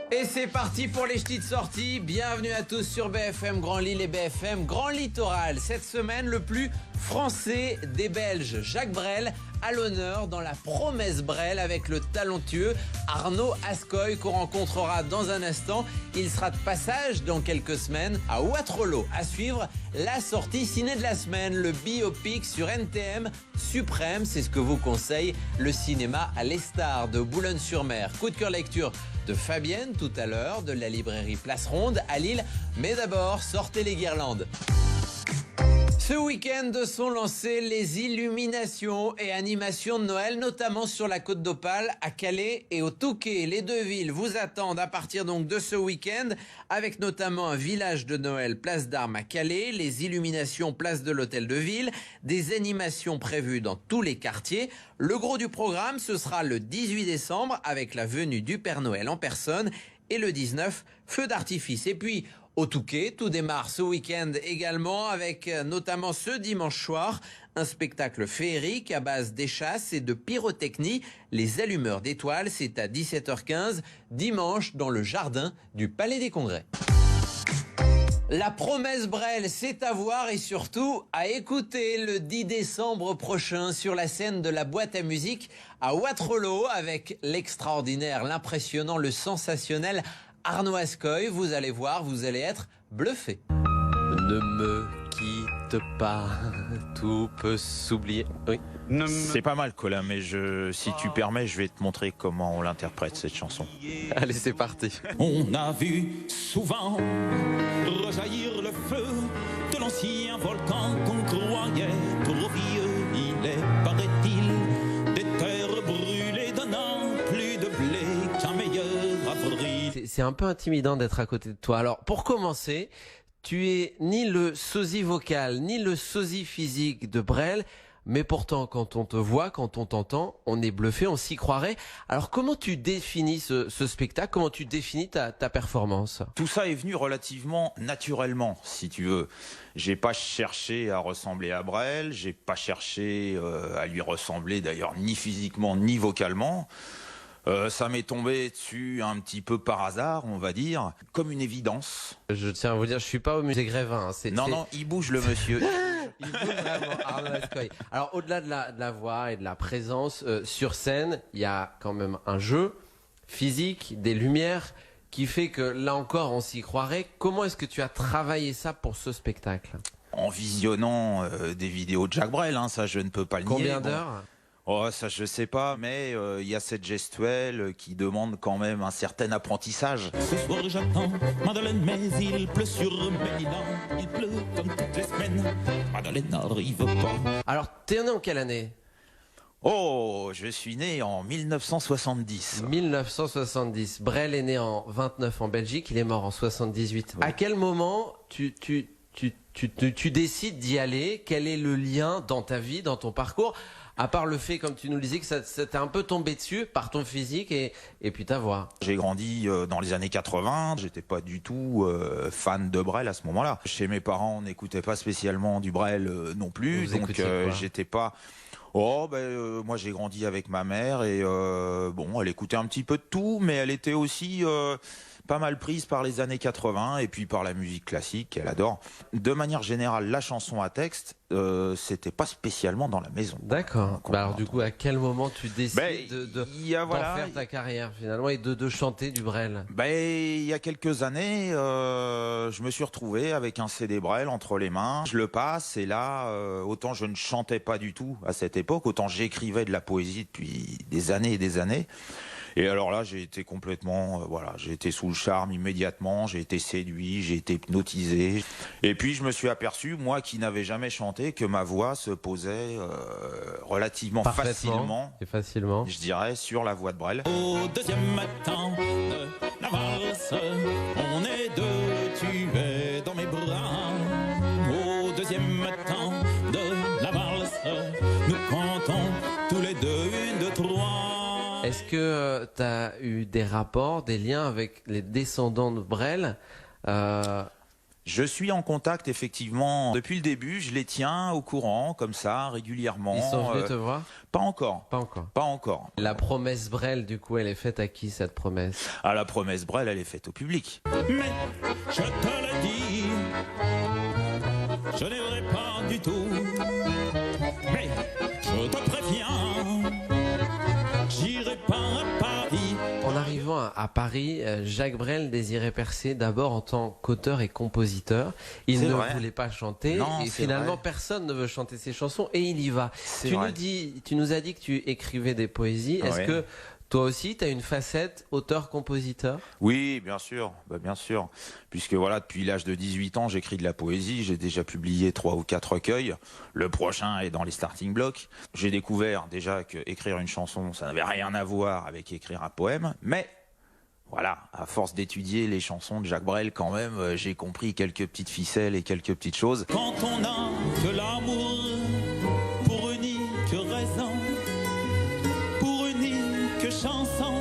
Et c'est parti pour les ch'tis de sortie. Bienvenue à tous sur BFM Grand Lille et BFM Grand Littoral. Cette semaine, le plus français des Belges, Jacques Brel, à l'honneur dans la promesse Brel avec le talentueux Arnaud Ascoy qu'on rencontrera dans un instant. Il sera de passage dans quelques semaines à Waterloo. À suivre, la sortie ciné de la semaine, le biopic sur NTM Suprême. C'est ce que vous conseille le cinéma à l'Estar de Boulogne-sur-Mer. Coup de cœur lecture de Fabienne tout à l'heure, de la librairie Place Ronde à Lille. Mais d'abord, sortez les guirlandes. Ce week-end sont lancées les illuminations et animations de Noël, notamment sur la Côte d'Opale, à Calais et au Touquet. Les deux villes vous attendent à partir donc de ce week-end, avec notamment un village de Noël, place d'Armes à Calais, les illuminations place de l'Hôtel de Ville, des animations prévues dans tous les quartiers. Le gros du programme, ce sera le 18 décembre, avec la venue du Père Noël en personne, et le 19, feu d'artifice. Et puis, au Touquet, tout démarre ce week-end également avec notamment ce dimanche soir un spectacle féerique à base d'échasses et de pyrotechnie. Les allumeurs d'étoiles, c'est à 17h15 dimanche dans le jardin du Palais des Congrès. La promesse Brel, c'est à voir et surtout à écouter le 10 décembre prochain sur la scène de la boîte à musique à Waterloo avec l'extraordinaire, l'impressionnant, le sensationnel Arnaud Ascoy. Vous allez voir, vous allez être bluffé. Ne me quitte pas, tout peut s'oublier. Oui. C'est pas mal, Colin, mais si tu permets, je vais te montrer comment on l'interprète, cette chanson. Allez, c'est parti. On a vu souvent rejaillir le feu de l'ancien volcan qu'on croyait trop vieux. Il est, paraît-il, des terres brûlées donnant plus de blé qu'un meilleur avril. C'est un peu intimidant d'être à côté de toi. Alors, pour commencer, tu es ni le sosie vocal, ni le sosie physique de Brel, mais pourtant, quand on te voit, quand on t'entend, on est bluffé, on s'y croirait. Alors, comment tu définis ce spectacle? Comment tu définis ta performance? Tout ça est venu relativement naturellement, si tu veux. J'ai pas cherché à ressembler à Brel, j'ai pas cherché à lui ressembler d'ailleurs ni physiquement ni vocalement. Ça m'est tombé dessus un petit peu par hasard, on va dire, comme une évidence. Je tiens à vous dire, je suis pas au musée Grévin. Non, il bouge le monsieur. Il bouge vraiment, Arnaud Ascoy. Alors, au-delà de la voix et de la présence sur scène, il y a quand même un jeu physique, des lumières, qui fait que là encore, on s'y croirait. Comment est-ce que tu as travaillé ça pour ce spectacle? En visionnant des vidéos de Jacques Brel, hein, ça je ne peux pas le nier. Combien d'heures? Oh, ça je sais pas, mais il y a cette gestuelle qui demande quand même un certain apprentissage. Ce soir j'attends Madeleine, mais il pleut sur Mélinan. Il pleut comme toutes les semaines. Madeleine n'arrive pas. Alors, t'es né en quelle année? Oh, je suis né en 1970. 1970. Brel est né en 29 en Belgique, il est mort en 78. Oui. À quel moment tu décides d'y aller? Quel est le lien dans ta vie, dans ton parcours? À part le fait, comme tu nous le disais, que ça t'est un peu tombé dessus par ton physique et puis ta voix. J'ai grandi dans les années 80, j'étais pas du tout fan de Brel à ce moment-là. Chez mes parents, on n'écoutait pas spécialement du Brel non plus, Vous donc j'étais pas... moi j'ai grandi avec ma mère et elle écoutait un petit peu de tout, mais elle était aussi pas mal prise par les années 80 et puis par la musique classique qu'elle adore. De manière générale, la chanson à texte, c'était pas spécialement dans la maison. D'accord. Alors du coup, à quel moment tu décides d'en faire ta carrière finalement et de chanter du Brel? Il y a quelques années, je me suis retrouvé avec un CD Brel entre les mains. Je le passe et là, autant je ne chantais pas du tout à cette époque, autant j'écrivais de la poésie depuis des années et des années. Et alors là, j'ai été complètement, j'ai été sous le charme immédiatement, j'ai été séduit, j'ai été hypnotisé. Et puis je me suis aperçu, moi qui n'avais jamais chanté, que ma voix se posait relativement facilement, je dirais, sur la voix de Brel. Au deuxième matin de la valse, on est deux, tu es dans mes bras. Au deuxième matin de la valse, nous comptons tous les deux une, deux, trois. Est-ce que tu as eu des rapports, des liens avec les descendants de Brel Je suis en contact effectivement depuis le début, je les tiens au courant comme ça régulièrement. Ils sont venus te voir? Pas encore. Pas encore. Pas encore. La promesse Brel, du coup, elle est faite à qui cette promesse? Ah, la promesse Brel, elle est faite au public. Mais je te le dis, je n'aimerais pas du tout. Mais je te préviens, j'irai pas à Paris. En arrivant à Paris, Jacques Brel désirait percer d'abord en tant qu'auteur et compositeur. Il C'est ne vrai. voulait pas chanter Non, et c'est finalement vrai. personne ne veut chanter ses chansons et il y va. C'est Tu vrai. nous as dit que tu écrivais des poésies. Est-ce Ouais. que toi aussi tu as une facette auteur-compositeur? Oui, bien sûr, bien sûr. Puisque voilà, depuis l'âge de 18 ans, j'écris de la poésie. J'ai déjà publié 3 ou 4 recueils. Le prochain est dans les starting blocks. J'ai découvert déjà que écrire une chanson, ça n'avait rien à voir avec écrire un poème. Mais voilà, à force d'étudier les chansons de Jacques Brel, quand même, j'ai compris quelques petites ficelles et quelques petites choses. Quand on n'a que l'amour pour unique raison, pour unique chanson,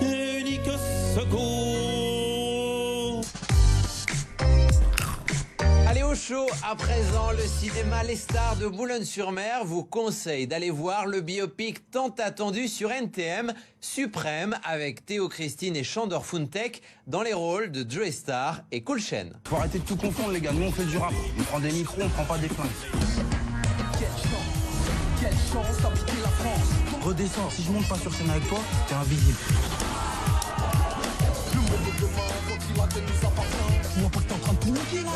unique secours. Allez au show, à présent, le cinéma Les Stars de Boulogne-sur-Mer vous conseille d'aller voir le biopic tant attendu sur NTM, Suprême, avec Théo Christine et Chandor Funtek dans les rôles de Joey Star et Cool Chain. Faut arrêter de tout confondre, les gars. Nous, on fait du rap. On prend des micros, on prend pas des flingues. Quelle chance d'habiter la France. Redescends. Si je monte pas sur scène avec toi, t'es invisible. Le monde de demain, quand il a que nous appartient. Tu vois pas que t'es en train de tout niquer, là?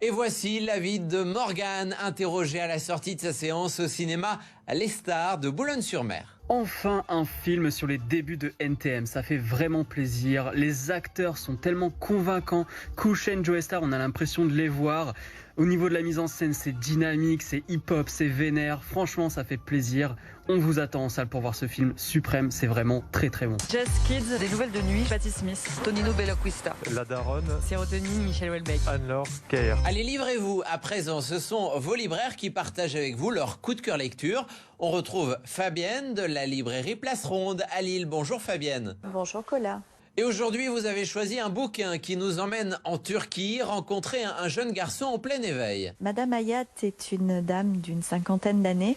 Et voici l'avis de Morgane, interrogée à la sortie de sa séance au cinéma Les Stars de Boulogne-sur-Mer. Enfin un film sur les débuts de NTM, ça fait vraiment plaisir. Les acteurs sont tellement convaincants. Cool Chain, Joey Star, on a l'impression de les voir. Au niveau de la mise en scène, c'est dynamique, c'est hip-hop, c'est vénère. Franchement, ça fait plaisir. On vous attend en salle pour voir ce film Suprême, c'est vraiment très très bon. Jazz Kids, des nouvelles de nuit, Patti Smith, Tonino Belloquista, La Daronne, Sérotonine, Michel Houellebecq. Anne-Laure Caire. Allez, livrez-vous. À présent, ce sont vos libraires qui partagent avec vous leur coup de cœur lecture. On retrouve Fabienne de la librairie Place Ronde à Lille. Bonjour Fabienne. Bonjour Cola. Et aujourd'hui, vous avez choisi un bouquin qui nous emmène en Turquie, rencontrer un jeune garçon en plein éveil. Madame Hayat est une dame d'une 50aine d'années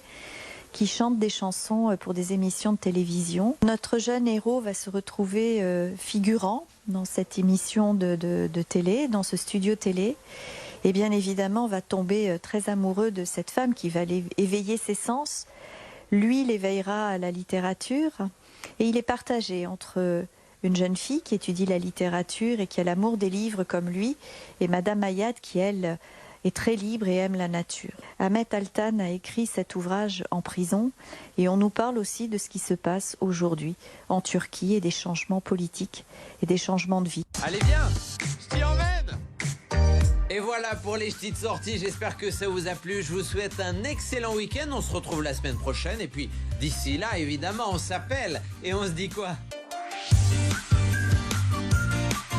qui chante des chansons pour des émissions de télévision. Notre jeune héros va se retrouver figurant dans cette émission de télé, dans ce studio télé. Et bien évidemment, va tomber très amoureux de cette femme qui va éveiller ses sens. Lui l'éveillera à la littérature. Et il est partagé entre une jeune fille qui étudie la littérature et qui a l'amour des livres comme lui, et Madame Hayat qui, elle, est très libre et aime la nature. Ahmet Altan a écrit cet ouvrage en prison et on nous parle aussi de ce qui se passe aujourd'hui en Turquie et des changements politiques et des changements de vie. Allez, viens, je t'y emmène. Et voilà pour les petites sorties, j'espère que ça vous a plu. Je vous souhaite un excellent week-end, on se retrouve la semaine prochaine. Et puis d'ici là, évidemment, on s'appelle et on se dit quoi ?